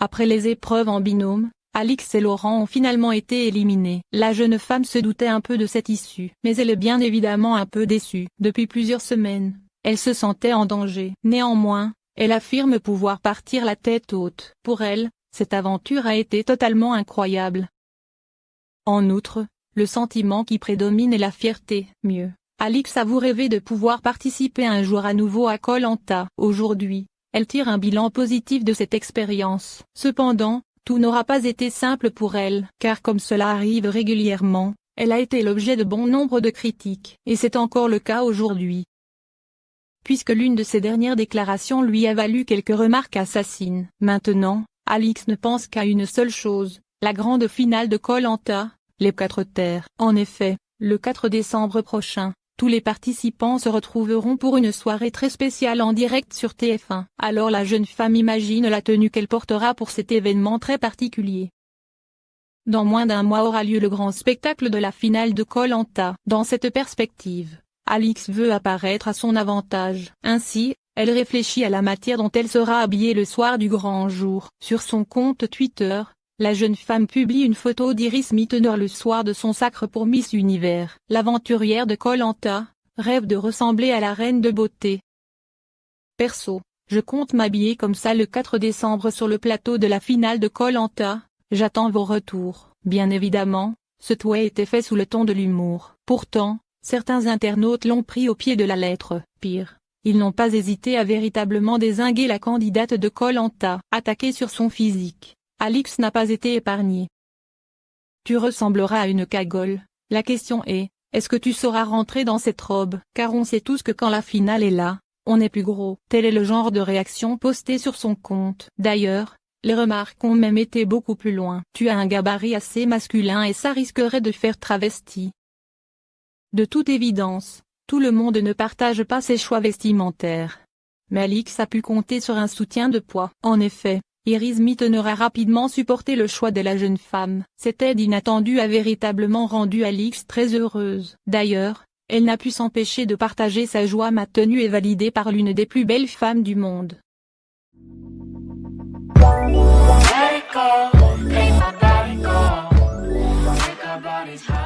Après les épreuves en binôme, Alix et Laurent ont finalement été éliminés. La jeune femme se doutait un peu de cette issue, mais elle est bien évidemment un peu déçue. Depuis plusieurs semaines, elle se sentait en danger. Néanmoins, elle affirme pouvoir partir la tête haute. Pour elle, cette aventure a été totalement incroyable. En outre, le sentiment qui prédomine est la fierté. Mieux, Alix avoue rêver de pouvoir participer un jour à nouveau à Koh-Lanta. Aujourd'hui, elle tire un bilan positif de cette expérience. Cependant, tout n'aura pas été simple pour elle, car comme cela arrive régulièrement, elle a été l'objet de bon nombre de critiques. Et c'est encore le cas aujourd'hui, puisque l'une de ses dernières déclarations lui a valu quelques remarques assassines. Maintenant, Alix ne pense qu'à une seule chose, la grande finale de Koh-Lanta, les 4 terres. En effet, le 4 décembre prochain, tous les participants se retrouveront pour une soirée très spéciale en direct sur TF1. Alors la jeune femme imagine la tenue qu'elle portera pour cet événement très particulier. Dans moins d'un mois aura lieu le grand spectacle de la finale de Koh-Lanta. Dans cette perspective, Alix veut apparaître à son avantage. Ainsi, elle réfléchit à la matière dont elle sera habillée le soir du grand jour. Sur son compte Twitter, la jeune femme publie une photo d'Iris Mittener le soir de son sacre pour Miss Univers. L'aventurière de Koh-Lanta rêve de ressembler à la reine de beauté. Perso, je compte m'habiller comme ça le 4 décembre sur le plateau de la finale de Koh-Lanta, j'attends vos retours. Bien évidemment, ce tweet était fait sous le ton de l'humour. Pourtant, certains internautes l'ont pris au pied de la lettre. Pire, ils n'ont pas hésité à véritablement dézinguer la candidate de Koh-Lanta. Attaquée sur son physique, Alix n'a pas été épargnée. Tu ressembleras à une cagole. La question est-ce que tu sauras rentrer dans cette robe? Car on sait tous que quand la finale est là, on est plus gros. Tel est le genre de réaction postée sur son compte. D'ailleurs, les remarques ont même été beaucoup plus loin. Tu as un gabarit assez masculin et ça risquerait de faire travesti. De toute évidence, tout le monde ne partage pas ses choix vestimentaires. Mais Alix a pu compter sur un soutien de poids. En effet, Iris Mittener a rapidement supporté le choix de la jeune femme. Cette aide inattendue a véritablement rendu Alix très heureuse. D'ailleurs, elle n'a pu s'empêcher de partager sa joie. Ma tenue est validée par l'une des plus belles femmes du monde. Let it go, make my body go. Make our bodies high.